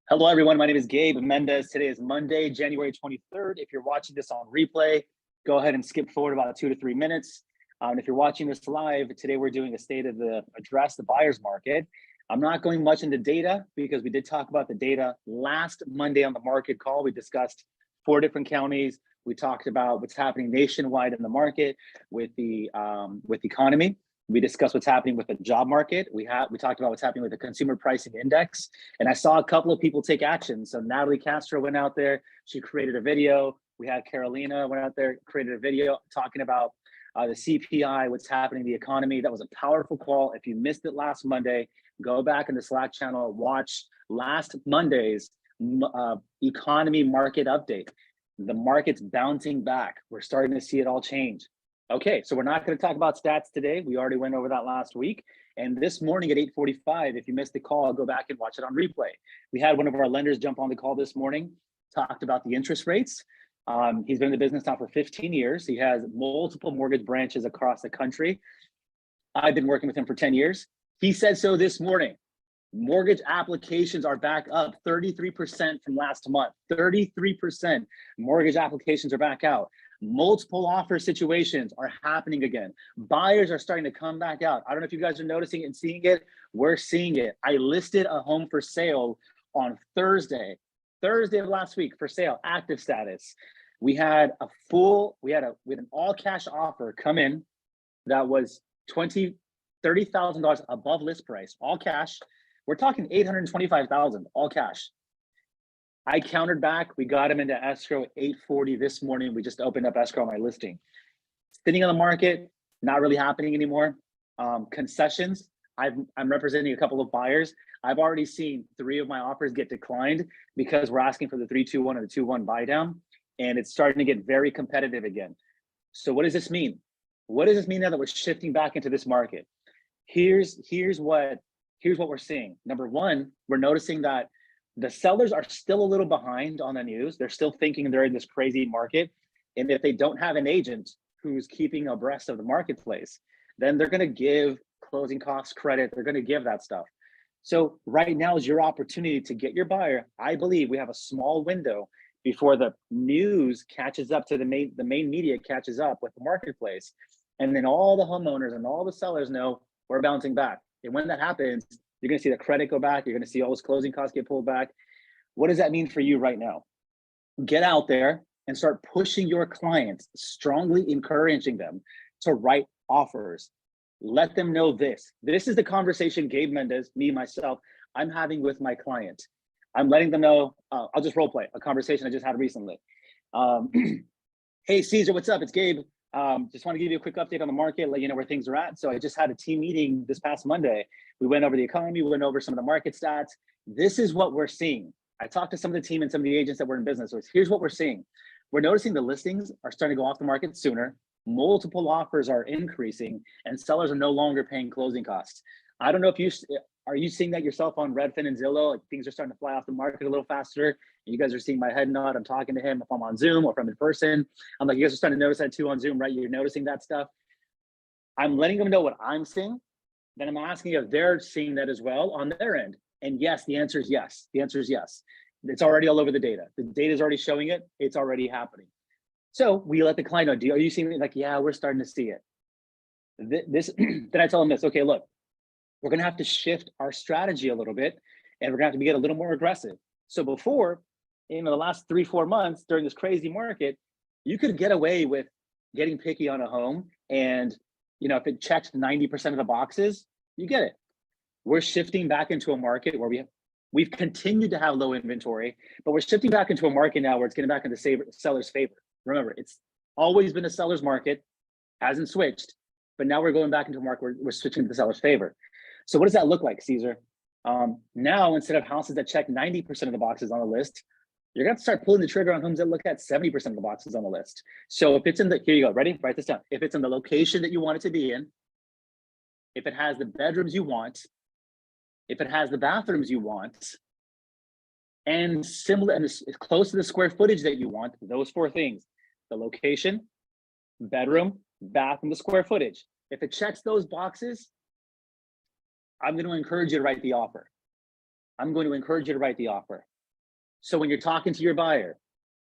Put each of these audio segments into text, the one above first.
Hello, everyone. My name is Gabe Mendez. Today is Monday, January 23rd. If you're watching this on replay, go ahead and skip forward about 2 to 3 minutes. If you're watching this live, today we're doing a state of the address, the buyer's market. I'm not going much into data because we did talk about the data last Monday on the market call. We discussed 4 different counties. We talked about what's happening nationwide in the market with the economy. We discussed what's happening with the job market. We talked about what's happening with the consumer pricing index. And I saw a couple of people take action. So Natalie Castro went out there. She created a video. We had Carolina went out there, created a video talking about the CPI, what's happening in the economy. That was a powerful call. If you missed it last Monday, go back in the Slack channel, watch last Monday's economy market update. The market's bouncing back. We're starting to see it all change. Okay, so we're not going to talk about stats today. We already went over that last week. And this morning at 8:45, if you missed the call, go back and watch it on replay. We had one of our lenders jump on the call this morning, talked about the interest rates. He's been in the business now for 15 years. He has multiple mortgage branches across the country. I've been working with him for 10 years. He said so this morning. Mortgage applications are back up 33% from last month. 33% mortgage applications are back out. Multiple offer situations are happening again. Buyers are starting to come back out. I don't know if you guys are noticing and seeing it. We're seeing it. I listed a home for sale on Thursday of last week for sale, active status. We had an all cash offer come in that was $30,000 above list price, all cash. We're talking $825,000, all cash. I countered back. We got him into escrow at 8:40 this morning. We just opened up escrow on my listing. Sitting on the market, not really happening anymore. Concessions, I'm representing a couple of buyers. I've already seen 3 of my offers get declined because we're asking for the 3-2-1 or the 2-1 buy down, and it's starting to get very competitive again. So what does this mean? What does this mean now that we're shifting back into this market? Here's what we're seeing. Number one, we're noticing that the sellers are still a little behind on the news. They're still thinking they're in this crazy market. And if they don't have an agent who's keeping abreast of the marketplace, then they're going to give closing costs credit. They're going to give that stuff. So right now is your opportunity to get your buyer. I believe we have a small window before the news catches up to the main media catches up with the marketplace. And then all the homeowners and all the sellers know we're bouncing back. And when that happens, you're going to see the credit go back. You're going to see all those closing costs get pulled back. What does that mean for you right now? Get out there and start pushing your clients, strongly encouraging them to write offers. Let them know this. This is the conversation Gabe Mendez, myself, I'm having with my client. I'm letting them know, I'll just role play a conversation I just had recently. Hey, Caesar, what's up? It's Gabe. Just want to give you a quick update on the market, let you know where things are at. So I just had a team meeting this past Monday. We went over the economy, we went over some of the market stats. This is what we're seeing. I talked to some of the team and some of the agents that were in business. So here's what we're seeing. We're noticing the listings are starting to go off the market sooner. Multiple offers are increasing and sellers are no longer paying closing costs. I don't know if are you seeing that yourself on Redfin and Zillow? Like things are starting to fly off the market a little faster. You guys are seeing my head nod. I'm talking to him if I'm on Zoom or if I'm in person. I'm like, you guys are starting to notice that too on Zoom, right? You're noticing that stuff. I'm letting them know what I'm seeing. Then I'm asking if they're seeing that as well on their end. And yes, the answer is yes. The answer is yes. It's already all over the data. The data is already showing it. It's already happening. So we let the client know, are you seeing it? Like, yeah, we're starting to see it. Then I tell them this, okay, look, we're going to have to shift our strategy a little bit and we're going to have to get a little more aggressive. So before, the last 3-4 months during this crazy market, you could get away with getting picky on a home. And, if it checks 90% of the boxes, you get it. We're shifting back into a market where we've continued to have low inventory, but we're shifting back into a market now where it's getting back into seller's favor. Remember, it's always been a seller's market, hasn't switched, but now we're going back into a market where we're switching to the seller's favor. So what does that look like, Caesar? Now, instead of houses that check 90% of the boxes on the list, you're going to start pulling the trigger on homes that look at 70% of the boxes on the list. So if it's here you go, ready? Write this down. If it's in the location that you want it to be in, if it has the bedrooms you want, if it has the bathrooms you want, and similar and it's close to the square footage that you want, those 4 things, the location, bedroom, bath, and the square footage. If it checks those boxes, I'm going to encourage you to write the offer. So when you're talking to your buyer,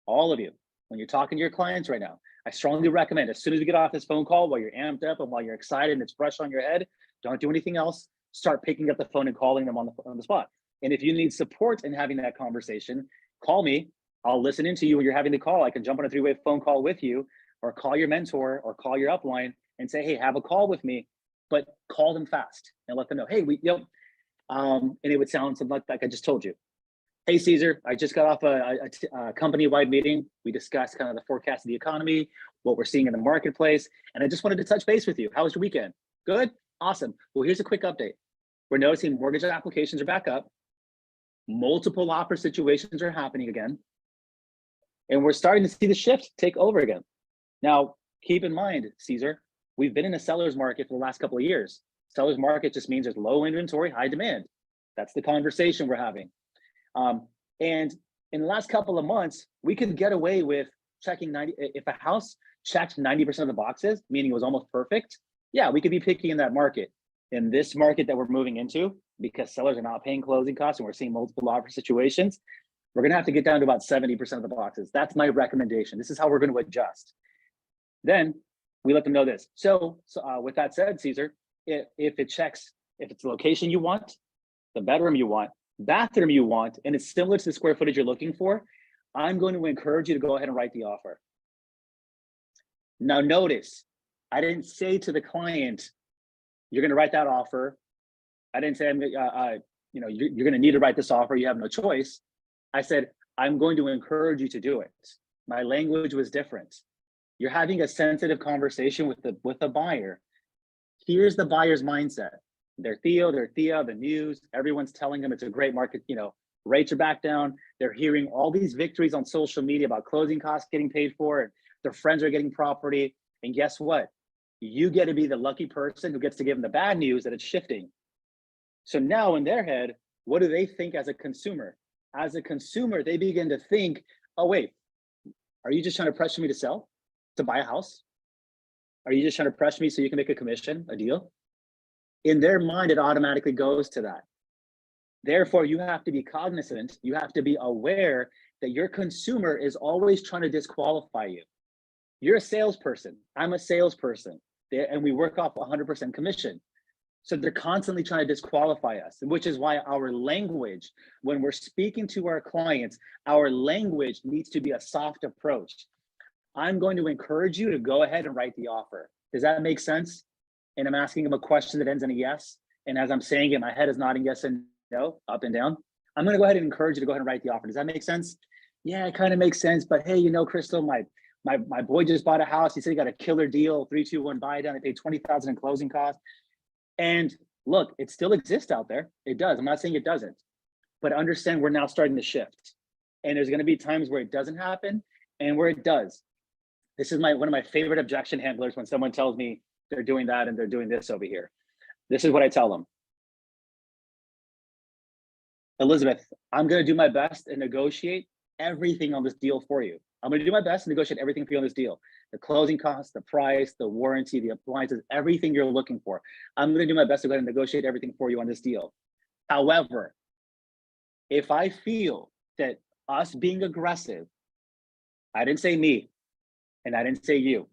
all of you, when you're talking to your clients right now, I strongly recommend as soon as we get off this phone call, while you're amped up and while you're excited and it's fresh on your head, don't do anything else. Start picking up the phone and calling them on the spot. And if you need support in having that conversation, call me. I'll listen into you when you're having the call. I can jump on a 3-way phone call with you, or call your mentor, or call your upline and say, hey, have a call with me, but call them fast and let them know, hey, and it would sound something like I just told you. Hey, Caesar, I just got off a company-wide meeting. We discussed kind of the forecast of the economy, what we're seeing in the marketplace, and I just wanted to touch base with you. How was your weekend? Good? Awesome. Well, here's a quick update. We're noticing mortgage applications are back up. Multiple offer situations are happening again. And we're starting to see the shift take over again. Now, keep in mind, Caesar, we've been in a seller's market for the last couple of years. Seller's market just means there's low inventory, high demand. That's the conversation we're having. And in the last couple of months, we could get away with checking 90, if a house checked 90% of the boxes, meaning it was almost perfect, yeah, we could be picky in that market. In this market that we're moving into, because sellers are not paying closing costs and we're seeing multiple offer situations, we're gonna have to get down to about 70% of the boxes. That's my recommendation. This is how we're gonna adjust. Then we let them know this. So with that said, Caesar, if it checks, if it's the location you want, the bedroom you want, bathroom you want, and it's similar to the square footage you're looking for, I'm going to encourage you to go ahead and write the offer. Now notice, I didn't say to the client, you're going to write that offer. I didn't say, you're going to need to write this offer. You have no choice. I said, I'm going to encourage you to do it. My language was different. You're having a sensitive conversation with the buyer. Here's the buyer's mindset. They're Theo, the news, everyone's telling them it's a great market, rates are back down. They're hearing all these victories on social media about closing costs getting paid for, and their friends are getting property. And guess what? You get to be the lucky person who gets to give them the bad news that it's shifting. So now in their head, what do they think as a consumer? As a consumer, they begin to think, oh, wait, are you just trying to pressure me to sell, to buy a house? Are you just trying to pressure me so you can make a commission, a deal? In their mind, it automatically goes to that. Therefore, you have to be cognizant, you have to be aware that your consumer is always trying to disqualify you. You're a salesperson, I'm a salesperson, and we work off 100% commission. So they're constantly trying to disqualify us, which is why our language, when we're speaking to our clients, our language needs to be a soft approach. I'm going to encourage you to go ahead and write the offer. Does that make sense? And I'm asking them a question that ends in a yes. And as I'm saying it, my head is nodding yes and no, up and down. I'm going to go ahead and encourage you to go ahead and write the offer. Does that make sense? Yeah, it kind of makes sense. But hey, Crystal, my boy just bought a house. He said he got a killer deal, 3-2-1 buy down. They paid $20,000 in closing costs. And look, it still exists out there. It does. I'm not saying it doesn't, but understand we're now starting to shift. And there's going to be times where it doesn't happen and where it does. This is one of my favorite objection handlers when someone tells me they're doing that and they're doing this over here. This is what I tell them. Elizabeth, I'm going to do my best and negotiate everything on this deal for you. I'm going to do my best and negotiate everything for you on this deal. The closing costs, the price, the warranty, the appliances, everything you're looking for. I'm going to do my best to go ahead and negotiate everything for you on this deal. However, if I feel that us being aggressive, I didn't say me, and I didn't say you,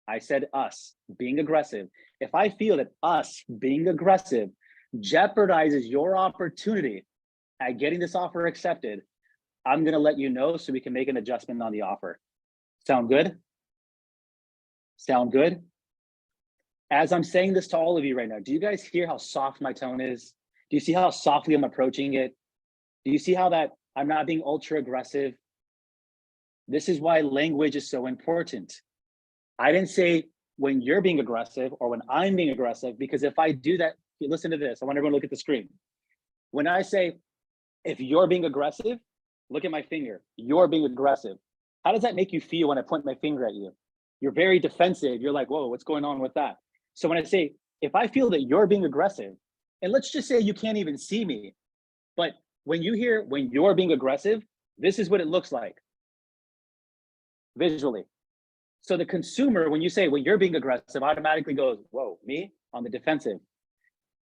I said us being aggressive. If I feel that us being aggressive jeopardizes your opportunity at getting this offer accepted, I'm going to let you know so we can make an adjustment on the offer. Sound good? Sound good? As I'm saying this to all of you right now, do you guys hear how soft my tone is? Do you see how softly I'm approaching it? Do you see how that I'm not being ultra aggressive? This is why language is so important. I didn't say when you're being aggressive or when I'm being aggressive, because if I do that, listen to this. I want everyone to look at the screen. When I say, if you're being aggressive, look at my finger. You're being aggressive. How does that make you feel when I point my finger at you? You're very defensive. You're like, whoa, what's going on with that? So when I say, if I feel that you're being aggressive, and let's just say you can't even see me, but when you hear when you're being aggressive, this is what it looks like visually. So the consumer, when you say, when you're being aggressive, automatically goes, whoa, me on the defensive.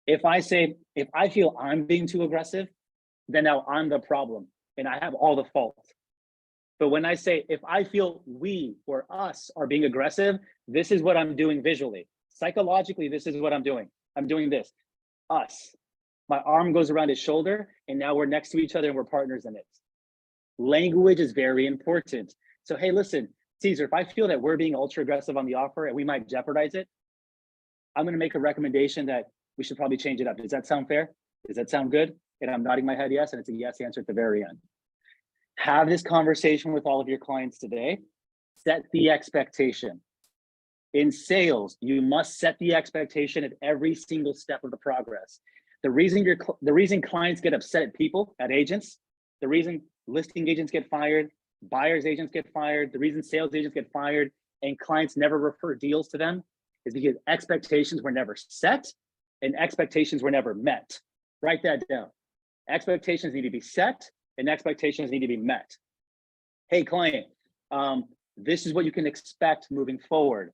If I say, if I feel I'm being too aggressive, then now I'm the problem. and I have all the fault. But when I say, if I feel we or us are being aggressive, this is what I'm doing visually. Psychologically, this is what I'm doing. I'm doing this. Us. My arm goes around his shoulder, and now we're next to each other and we're partners in it. Language is very important. So, hey, listen, Caesar, if I feel that we're being ultra aggressive on the offer and we might jeopardize it, I'm going to make a recommendation that we should probably change it up. Does that sound fair? Does that sound good? And I'm nodding my head yes, and it's a yes answer at the very end. Have this conversation with all of your clients today. Set the expectation. In sales, you must set the expectation at every single step of the progress. The reason clients get upset at people, at agents, the reason listing agents get fired, buyers agents get fired, the reason sales agents get fired, and clients never refer deals to them is because expectations were never set and expectations were never met. Write that down. Expectations need to be set and expectations need to be met. Hey, client, this is what you can expect moving forward.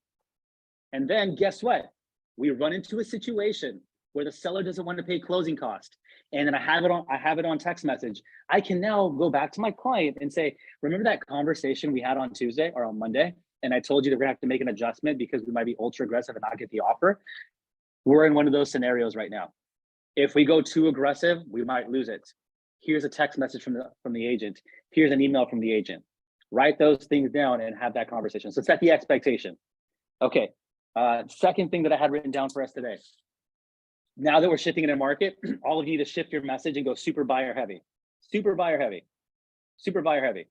And then guess what? We run into a situation where the seller doesn't want to pay closing cost. And then I have it on text message. I can now go back to my client and say, remember that conversation we had on Tuesday or on Monday? And I told you that we're gonna have to make an adjustment because we might be ultra aggressive and not get the offer. We're in one of those scenarios right now. If we go too aggressive, we might lose it. Here's a text message from the agent. Here's an email from the agent. Write those things down and have that conversation. So set the expectation. Okay, second thing that I had written down for us today. Now that we're shifting in a market, all of you to shift your message and go super buyer heavy. Super buyer heavy. Super buyer heavy.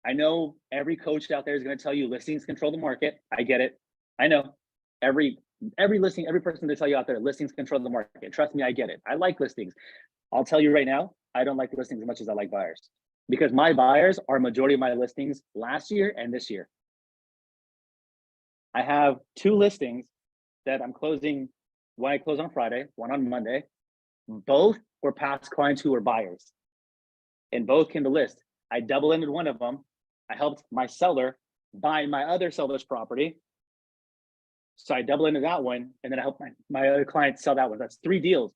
I know every coach out there is going to tell you listings control the market. I get it. I know every listing, every person to tell you out there, listings control the market. Trust me, I get it. I like listings. I'll tell you right now, I don't like listings as much as I like buyers because my buyers are majority of my listings last year and this year. I have 2 listings that I'm closing. One I close on Friday, one on Monday. Both were past clients who were buyers and both came to list. I double-ended one of them. I helped my seller buy my other seller's property. So I double-ended that one. And then I helped my other client sell that one. That's 3 deals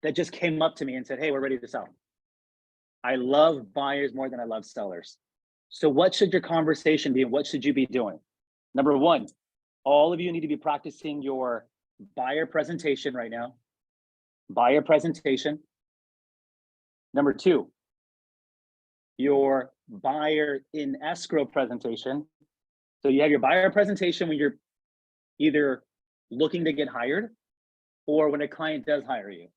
that just came up to me and said, hey, we're ready to sell. I love buyers more than I love sellers. So what should your conversation be and what should you be doing? Number 1, all of you need to be practicing your buyer presentation right now. Buyer presentation. Number 2, your buyer in escrow presentation. So you have your buyer presentation when you're either looking to get hired or when a client does hire you.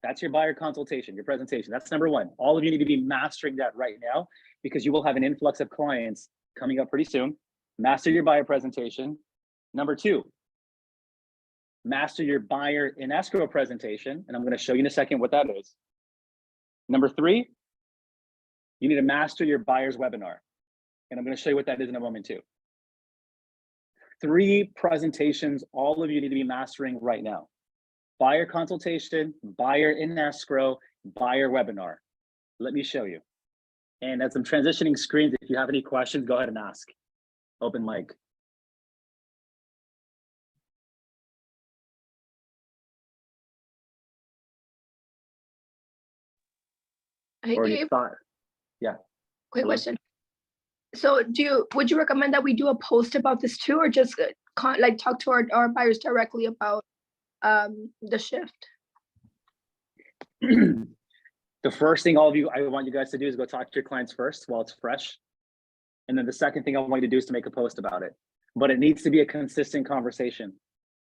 That's your buyer consultation, your presentation. That's number 1. All of you need to be mastering that right now because you will have an influx of clients coming up pretty soon. Master your buyer presentation. Number 2, master your buyer in escrow presentation. And I'm going to show you in a second what that is. Number 3, you need to master your buyer's webinar. And I'm going to show you what that is in a moment too. 3 presentations, all of you need to be mastering right now. Buyer consultation, buyer in escrow, buyer webinar. Let me show you. And as I'm transitioning screens, if you have any questions, go ahead and ask. Open mic. Hey, Gabe, yeah. quick Hello? question. So would you recommend that we do a post about this too, or just like talk to our buyers directly about the shift? The first thing all of you, I want you guys to do is go talk to your clients first while it's fresh. And then the second thing I want you to do is to make a post about it. But it needs to be a consistent conversation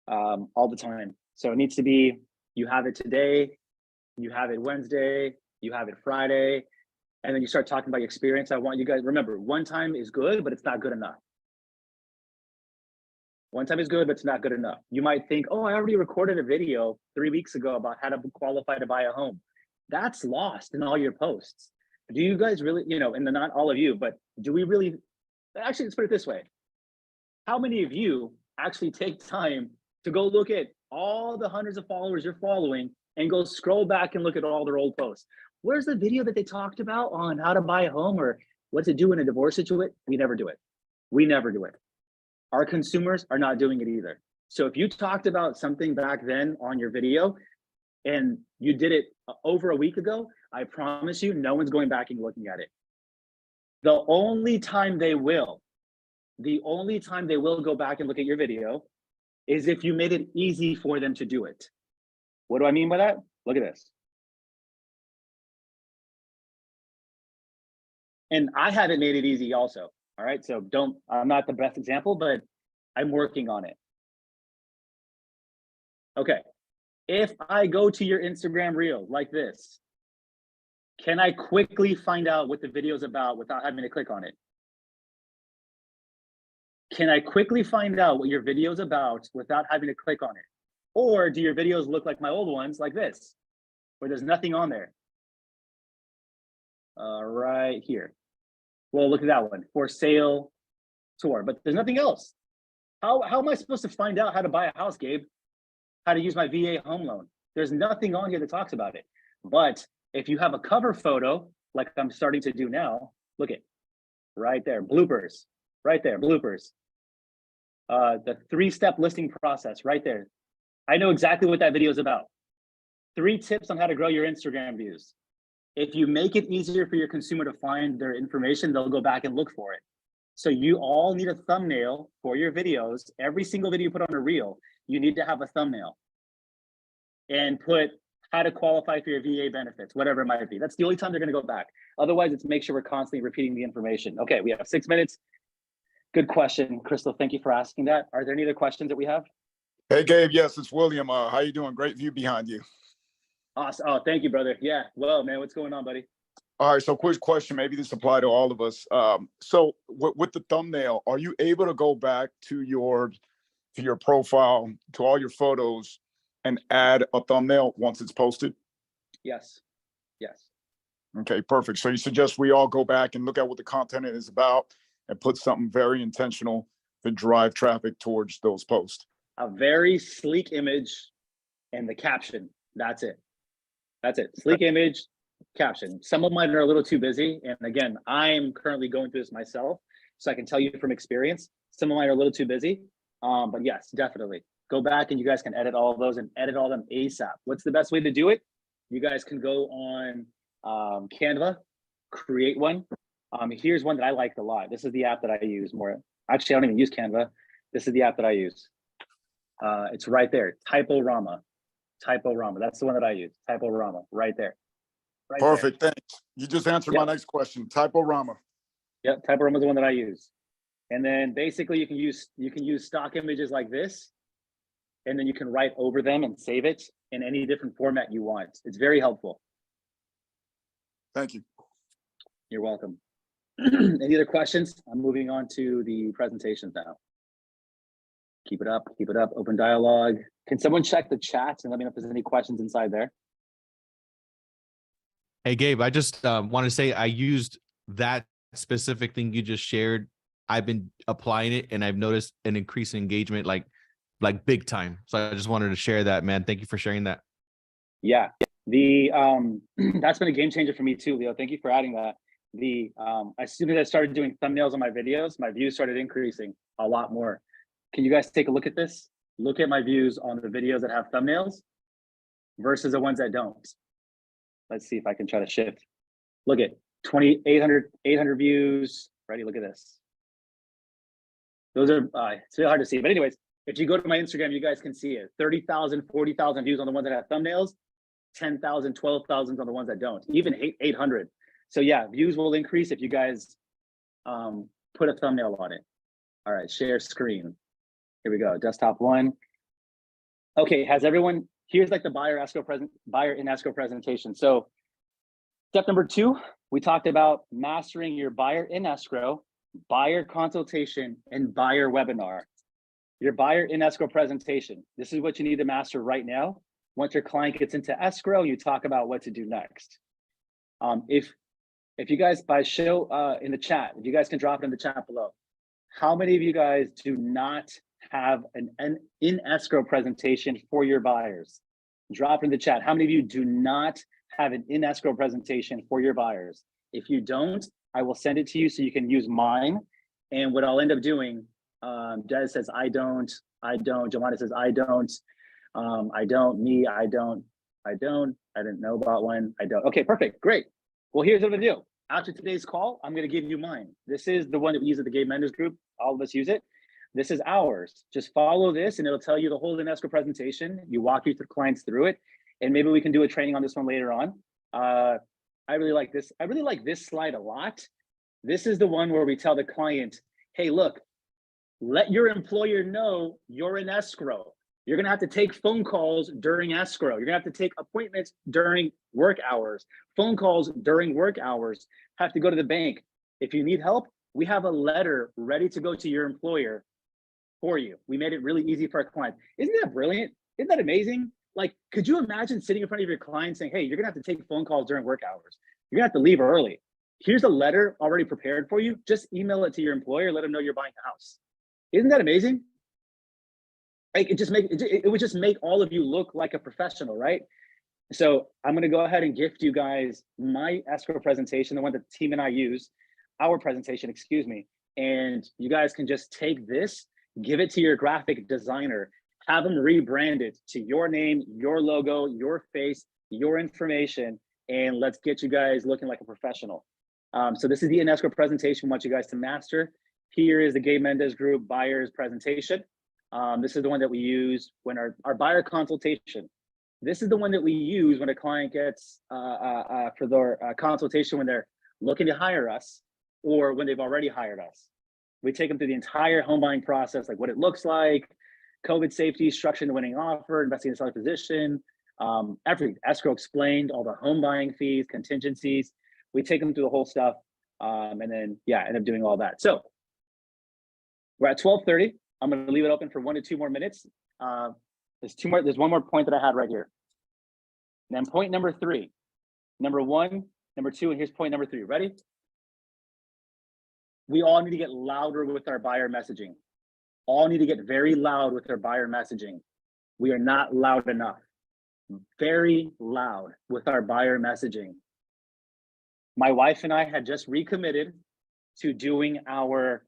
all the time. So it needs to be, you have it today, you have it Wednesday, you have it Friday, and then you start talking about your experience. I want you guys, remember, one time is good, but it's not good enough. One time is good, but it's not good enough. You might think, oh, I already recorded a video 3 weeks ago about how to qualify to buy a home. That's lost in all your posts. Do you guys really, and not all of you, but do we really, actually, let's put it this way. How many of you actually take time to go look at all the hundreds of followers you're following and go scroll back and look at all their old posts? Where's the video that they talked about on how to buy a home or what to do in a divorce situation? We never do it. We never do it. Our consumers are not doing it either. So if you talked about something back then on your video, and you did it over a week ago, I promise you, no one's going back and looking at it. The only time they will go back and look at your video is if you made it easy for them to do it. What do I mean by that? Look at this. And I haven't made it easy also, all right? So I'm not the best example, but I'm working on it. Okay, if I go to your Instagram reel like this, can I quickly find out what the video is about without having to click on it? Can I quickly find out what your video is about without having to click on it? Or do your videos look like my old ones like this, where there's nothing on there? Right here. Well, look at that one, for sale tour, but there's nothing else. How am I supposed to find out how to buy a house, Gabe? How to use my VA home loan? There's nothing on here that talks about it. But if you have a cover photo, like I'm starting to do now, look at right there, bloopers, right there, bloopers. The 3-step listing process right there. I know exactly what that video is about. 3 tips on how to grow your Instagram views. If you make it easier for your consumer to find their information, they'll go back and look for it. So you all need a thumbnail for your videos. Every single video you put on a reel, you need to have a thumbnail and put how to qualify for your VA benefits, whatever it might be. That's the only time they're going to go back. Otherwise, it's make sure we're constantly repeating the information. Okay, we have 6 minutes. Good question, Crystal. Thank you for asking that. Are there any other questions that we have? Hey, Gabe. Yes, it's William. How you doing? Great view behind you. Awesome. Oh, thank you, brother. Yeah. Well, man, what's going on, buddy? All right. So quick question. Maybe this apply to all of us. So with the thumbnail, are you able to go back to your profile, to all your photos, and add a thumbnail once it's posted? Yes. Yes. Okay, perfect. So you suggest we all go back and look at what the content is about and put something very intentional to drive traffic towards those posts. A very sleek image and the caption. That's it. That's it. Sleek image, caption. Some of mine are a little too busy. And again, I'm currently going through this myself, so I can tell you from experience, some of mine are a little too busy. But yes, definitely. Go back and you guys can edit all of those and edit all of them ASAP. What's the best way to do it? You guys can go on Canva, create one. Here's one that I liked a lot. This is the app that I use more. Actually, I don't even use Canva. This is the app that I use. It's right there, Typorama. Typorama. That's the one that I use. Typorama, right there. Right Perfect. there. Thanks. You just answered my next question. Typorama. Yep, Typorama is the one that I use. And then basically you can use stock images like this, and then you can write over them and save it in any different format you want. It's very helpful. Thank you. You're welcome. Any other questions? I'm moving on to the presentations now. Keep it up, open dialogue. Can someone check the chat and let me know if there's any questions inside there? Hey, Gabe, I just want to say I used that specific thing you just shared. I've been applying it and I've noticed an increase in engagement, like big time. So I just wanted to share that, man. Thank you for sharing that. Yeah, that's been a game changer for me too, Leo. Thank you for adding that. As soon as I started doing thumbnails on my videos, my views started increasing a lot more. Can you guys take a look at this? Look at my views on the videos that have thumbnails versus the ones that don't. Let's see if I can try to shift. Look at 800 views. Ready? Look at this. Those are, it's really hard to see. But anyways, if you go to my Instagram, you guys can see it. 30,000, 40,000 views on the ones that have thumbnails, 10,000, 12,000 on the ones that don't, even 800. So yeah, views will increase if you guys put a thumbnail on it. All right, share screen. Here we go, desktop 1. Okay, has everyone, here's like the buyer in escrow presentation. So step number 2, we talked about mastering your buyer in escrow, buyer consultation, and buyer webinar. Your buyer in escrow presentation. This is what you need to master right now. Once your client gets into escrow, you talk about what to do next. If you guys, by show in the chat, if you guys can drop it in the chat below, how many of you guys do not have an in escrow presentation for your buyers? Drop it in the chat. How many of you do not have an in escrow presentation for your buyers? If you don't, I will send it to you so you can use mine. And what I'll end up doing, Des says, I don't, Jomana says, I don't, me, I don't I don't. I didn't know about one. I don't. Okay, perfect. Great. Well, here's what I'm gonna do. After today's call, I'm gonna give you mine. This is the one that we use at the Gabe Mendez group. All of us use it. This is ours. Just follow this and it'll tell you the whole escrow presentation. You walk your clients through it, and maybe we can do a training on this one later on. I really like this. I really like this slide a lot. This is the one where we tell the client, hey, look, let your employer know you're in escrow. You're gonna have to take phone calls during escrow. You're gonna have to take appointments during work hours, phone calls during work hours, have to go to the bank. If you need help, we have a letter ready to go to your employer for you. We made it really easy for our clients. Isn't that brilliant? Isn't that amazing? Like, could you imagine sitting in front of your client saying, hey, you're gonna have to take phone calls during work hours. You're gonna have to leave early. Here's a letter already prepared for you. Just email it to your employer, let them know you're buying a house. Isn't that amazing? Like, it would just make all of you look like a professional, right? So I'm gonna go ahead and gift you guys my escrow presentation, the one that the team and I use, our presentation, excuse me. And you guys can just take this, give it to your graphic designer, have them rebrand it to your name, your logo, your face, your information, and let's get you guys looking like a professional. So this is the escrow presentation we want you guys to master. Here is the Gabe Mendez Group buyer's presentation. This is the one that we use when our buyer consultation. This is the one that we use when a client gets for their consultation when they're looking to hire us or when they've already hired us. We take them through the entire home buying process, like what it looks like, COVID safety, structuring the winning offer, investigating the seller position, everything, escrow explained, all the home buying fees, contingencies. We take them through the whole stuff, and then end up doing all that. So we're at 12:30. I'm going to leave it open for 1 to 2 more minutes. There's one more point that I had right here. And then point number 3, number 1, number 2, and here's point number 3. Ready? We all need to get louder with our buyer messaging. All need to get very loud with their buyer messaging. We are not loud enough. Very loud with our buyer messaging. My wife and I had just recommitted to doing our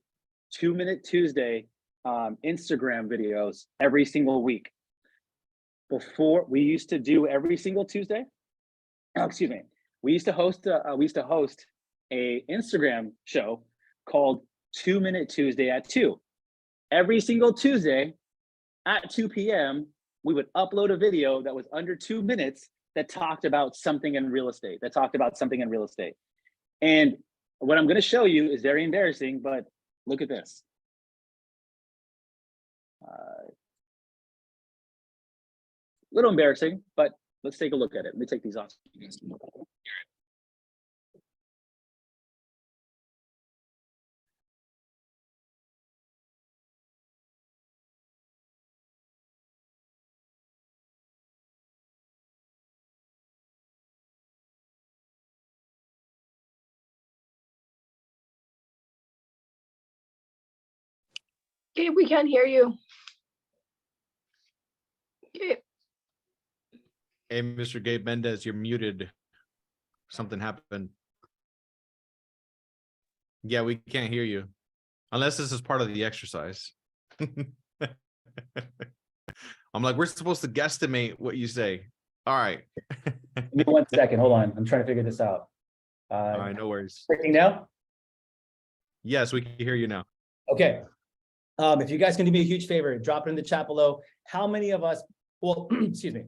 2-Minute Tuesday Instagram videos every single week. Before, we used to do every single Tuesday. Oh, excuse me. We used to host a Instagram show called 2-Minute Tuesday at 2. Every single Tuesday at 2 p.m., we would upload a video that was under 2 minutes that talked about something in real estate, And what I'm going to show you is very embarrassing, but look at this. A little embarrassing, but let's take a look at it. Let me take these off. Gabe, we can't hear you. Gabe. Hey, Mr. Gabe Mendez, you're muted. Something happened. Yeah, we can't hear you. Unless this is part of the exercise. I'm like, we're supposed to guesstimate what you say. All right. Give me 1 second. Hold on. I'm trying to figure this out. All right, no worries. Working now? Yes, we can hear you now. Okay. If you guys can do me a huge favor, drop it in the chat below. How many of us, well, excuse me.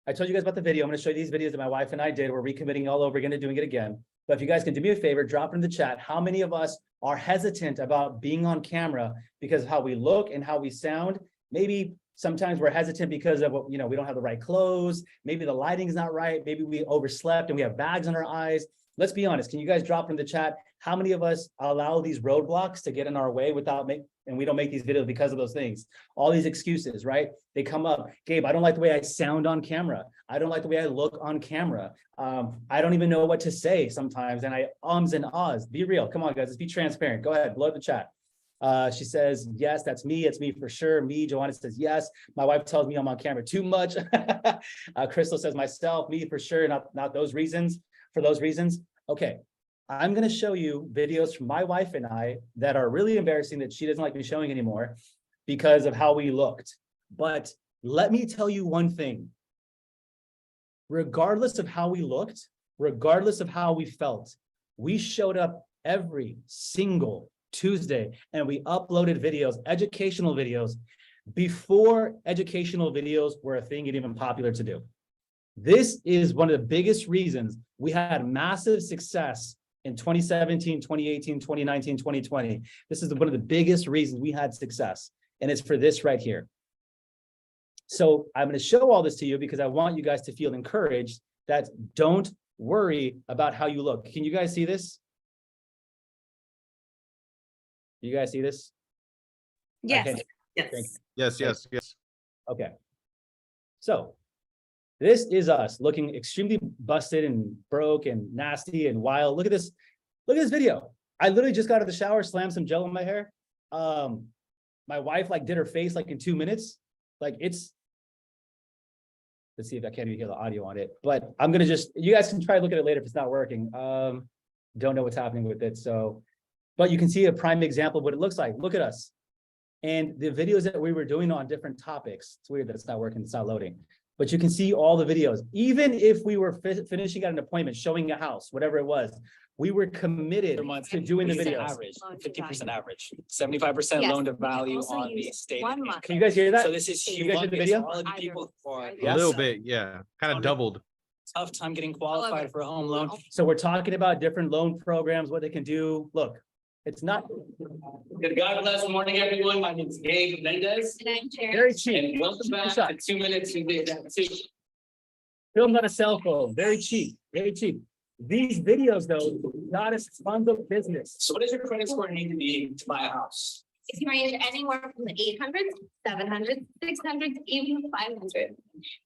I told you guys about the video. I'm going to show you these videos that my wife and I did. We're recommitting all over again and doing it again. But if you guys can do me a favor, drop it in the chat. How many of us are hesitant about being on camera because of how we look and how we sound? Maybe sometimes we're hesitant because of, we don't have the right clothes. Maybe the lighting's not right. Maybe we overslept and we have bags on our eyes. Let's be honest. Can you guys drop in the chat? How many of us allow these roadblocks to get in our way and we don't make these videos because of those things? All these excuses, right? They come up. Gabe, I don't like the way I sound on camera. I don't like the way I look on camera. I don't even know what to say sometimes. And I ums and ahs. Be real. Come on, guys. Let's be transparent. Go ahead. Blow the chat. She says, yes, that's me. It's me for sure. Me, Joanna says, yes. My wife tells me I'm on camera too much. Crystal says, myself, me for sure. Not those reasons. For those reasons. Okay. I'm going to show you videos from my wife and I that are really embarrassing that she doesn't like me showing anymore because of how we looked. But let me tell you one thing. regardless of how we looked, regardless of how we felt, we showed up every single Tuesday and we uploaded videos, educational videos, before educational videos were a thing and even popular to do. This is one of the biggest reasons we had massive success in 2017, 2018, 2019, 2020. This is one of the biggest reasons we had success, and it's for this right here. So I'm going to show all this to you because I want you guys to feel encouraged that don't worry about how you look. Can you guys see this? You guys see this? Yes. Okay. Yes. Yes. Okay. So this is us looking extremely busted and broke and nasty and wild. Look at this. Look at this video. I literally just got out of the shower, slammed some gel in my hair. My wife like did her face like in 2 minutes. Like it's, let's see if I can't even hear the audio on it, but I'm going to just, you guys can try to look at it later if it's not working. Don't know what's happening with it. So, but you can see a prime example of what it looks like. Look at us. And the videos that we were doing on different topics. It's weird that it's not working. It's not loading. But you can see all the videos. Even if we were finishing at an appointment, showing a house, whatever it was, we were committed to doing the videos. Average, 50% average, 75% Yes. loan to value Also on the use state. 1 month. Can you guys hear that? So this is You guys hear the humongous video? for all of you people who are Yeah. A little bit, yeah. Kind of doubled. tough time getting qualified for a home loan. So we're talking about different loan programs, what they can do. Look, it's not Good God bless. Good morning, everyone. My name is Gabe Mendez. And I'm Sharon. very cheap. And welcome back to 2 minutes. Filmed on a cell phone, very cheap, very cheap. These videos though, got us tons of business. So what does your credit score need to be to buy a house? It can range anywhere from the 800s, 700s, 600s, even 500.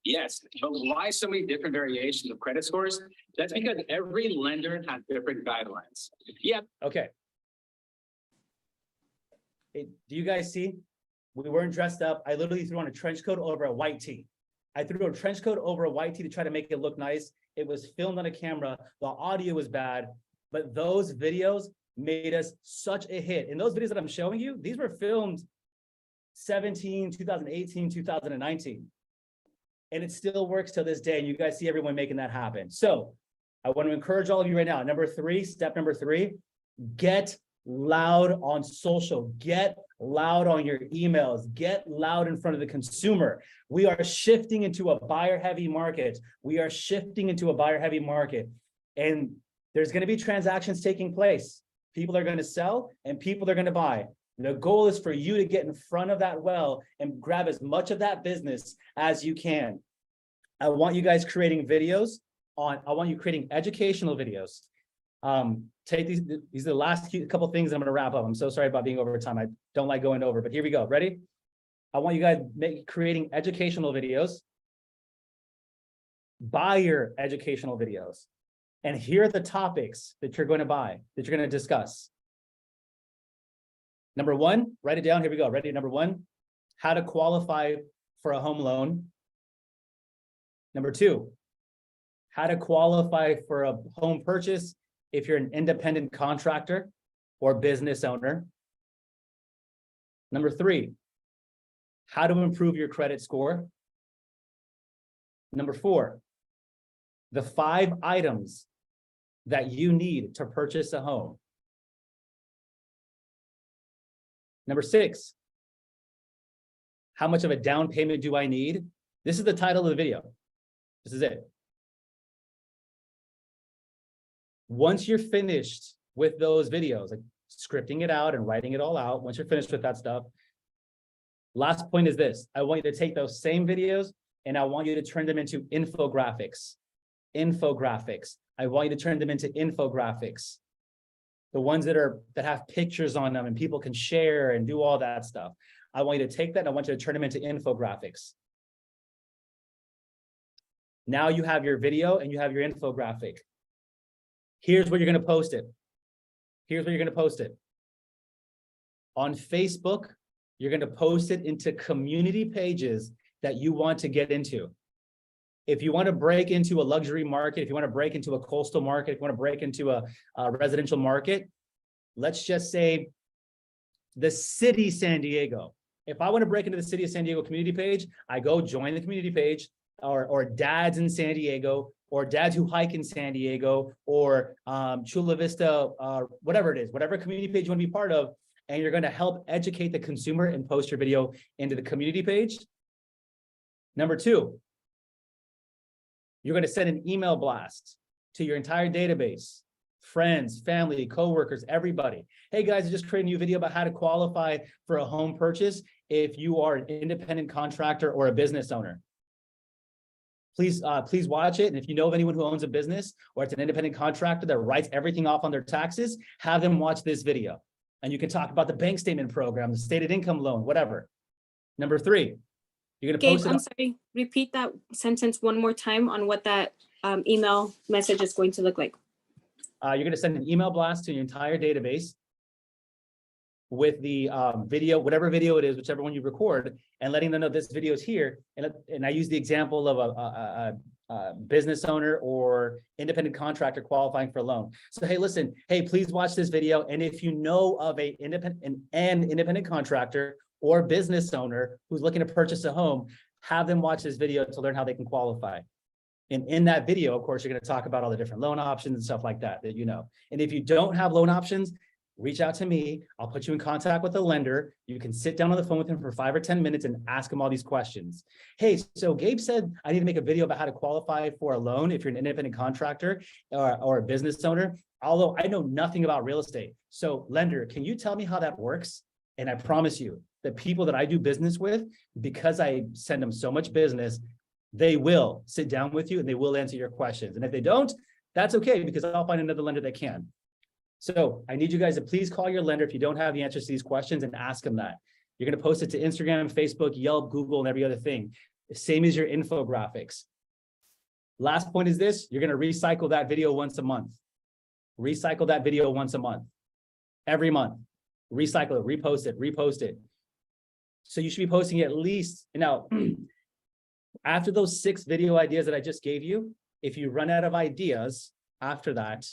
Yes, but why so many different variations of credit scores? That's because every lender has different guidelines. Yeah, Okay. Do you guys see? We weren't dressed up. I literally threw on a trench coat over a white tee. I threw a trench coat over a white tee to try to make it look nice. It was filmed on a camera. The audio was bad, but those videos made us such a hit. And those videos that I'm showing you, these were filmed 2018, 2019. And it still works to this day. And you guys see everyone making that happen. So I want to encourage all of you right now. Step number three, get loud on social, get loud on your emails, get loud in front of the consumer. We are shifting into a buyer heavy market. And there's going to be transactions taking place. People are going to sell and people are going to buy. The goal is for you to get in front of that well and grab as much of that business as you can. I want you guys creating videos I want you creating educational videos. Take these are the last couple things that I'm going to wrap up. I'm so sorry about being over time. I don't like going over, but here we go. Ready? I want you guys creating educational videos, buyer educational videos. And here are the topics that you're going to buy, that you're going to discuss. Number one, write it down. Here we go. Ready? Number one, how to qualify for a home loan. Number two, how to qualify for a home purchase if you're an independent contractor or business owner. Number three, how to improve your credit score. Number four, the 5 items that you need to purchase a home. Number 6, how much of a down payment do I need? This is the title of the video. This is it. Once you're finished with those videos, like scripting it out and writing it all out, once you're finished with that stuff, last point is this. I want you to take those same videos and I want you to turn them into infographics. I want you to turn them into infographics. The ones that have pictures on them and people can share and do all that stuff. I want you to take that and I want you to turn them into infographics. Now you have your video and you have your infographic. Here's where you're going to post it. On Facebook, you're going to post it into community pages that you want to get into. If you want to break into a luxury market, if you want to break into a coastal market, if you want to break into a residential market, let's just say the city San Diego. If I want to break into the city of San Diego community page, I go join the community page. or dads in San Diego, or dads who hike in San Diego, or Chula Vista, whatever it is, whatever community page you want to be part of, and you're going to help educate the consumer and post your video into the community page. Number two, you're going to send an email blast to your entire database, friends, family, coworkers, everybody. Hey guys, I just created a new video about how to qualify for a home purchase if you are an independent contractor or a business owner. Please watch it. And if you know of anyone who owns a business or it's an independent contractor that writes everything off on their taxes, have them watch this video. And you can talk about the bank statement program, the stated income loan, whatever. Number three, you're going to Gabe, post it. I'm sorry, repeat that sentence one more time on what that email message is going to look like. You're going to send an email blast to your entire database with the video, whatever video it is, whichever one you record, and letting them know this video is here. And I use the example of a business owner or independent contractor qualifying for a loan. So, hey, listen, hey, please watch this video. And if you know of an independent contractor or business owner who's looking to purchase a home, have them watch this video to learn how they can qualify. And in that video, of course, you're going to talk about all the different loan options and stuff like that you know. And if you don't have loan options, reach out to me. I'll put you in contact with a lender. You can sit down on the phone with him for 5 or 10 minutes and ask him all these questions. Hey, so Gabe said I need to make a video about how to qualify for a loan if you're an independent contractor or a business owner, although I know nothing about real estate. So lender, can you tell me how that works? And I promise you, the people that I do business with, because I send them so much business, they will sit down with you and they will answer your questions. And if they don't, that's okay, because I'll find another lender that can. So I need you guys to please call your lender if you don't have the answers to these questions and ask them that. You're going to post it to Instagram, Facebook, Yelp, Google, and every other thing. Same as your infographics. Last point is this: you're going to recycle that video once a month. Recycle that video once a month. Every month. Recycle it, repost it. So you should be posting at least, now, after those 6 video ideas that I just gave you, if you run out of ideas after that,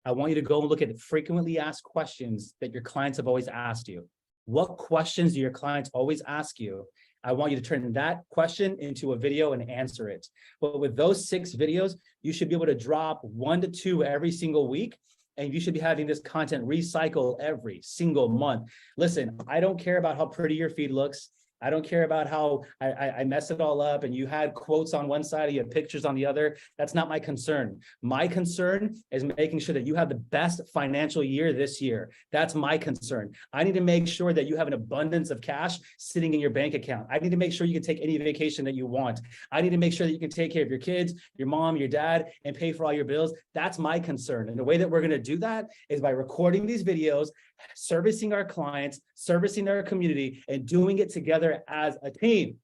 I want you to go and look at frequently asked questions that your clients have always asked you. What questions do your clients always ask you? I want you to turn that question into a video and answer it. But with those 6 videos, you should be able to drop 1 to 2 every single week. And you should be having this content recycle every single month. Listen, I don't care about how pretty your feed looks. I don't care about how I mess it all up and you had quotes on one side and you had pictures on the other. That's not my concern. My concern is making sure that you have the best financial year this year. That's my concern. I need to make sure that you have an abundance of cash sitting in your bank account. I need to make sure you can take any vacation that you want. I need to make sure that you can take care of your kids, your mom, your dad, and pay for all your bills. That's my concern. And the way that we're going to do that is by recording these videos, servicing our clients, servicing our community, and doing it together as a team.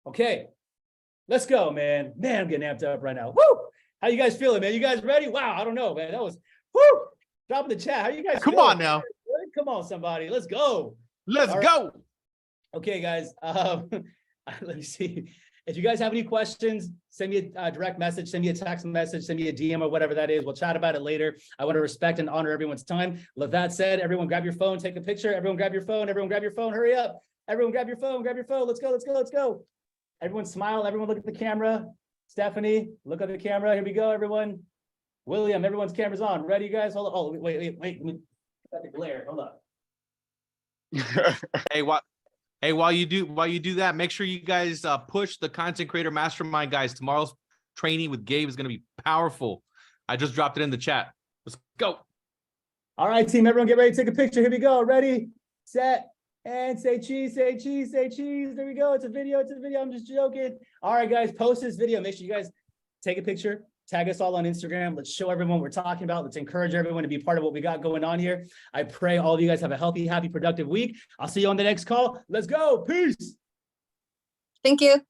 Okay, let's go, man. Man, I'm getting amped up right now. Woo! How you guys feeling, man? You guys ready? Wow, I don't know, man. That was, woo! Drop in the chat. How you guys Come feeling? on now. Come on, somebody. Let's go. Let's All go. Okay, guys. Let me see. If you guys have any questions, send me a direct message, send me a text message, send me a DM or whatever that is. We'll chat about it later. I want to respect and honor everyone's time. With that said, everyone grab your phone, take a picture. Everyone grab your phone. Everyone grab your phone. Hurry up. Everyone grab your phone. Grab your phone. Let's go. Let's go. Let's go. Everyone smile. Everyone look at the camera. Stephanie, look at the camera. Here we go, everyone. William, everyone's camera's on. Ready, you guys? Hold on. Oh, wait. Let me got the glare. Hold up. Hey, while you do that, make sure you guys push the Content Creator Mastermind, guys. Tomorrow's training with Gabe is going to be powerful. I just dropped it in the chat. Let's go. All right, team, everyone get ready to take a picture. Here we go. Ready, set, and say cheese, say cheese, say cheese. There we go. It's a video. It's a video. I'm just joking. All right, guys, post this video. Make sure you guys take a picture. Tag us all on Instagram. Let's show everyone what we're talking about. Let's encourage everyone to be part of what we got going on here. I pray all of you guys have a healthy, happy, productive week. I'll see you on the next call. Let's go. Peace. Thank you.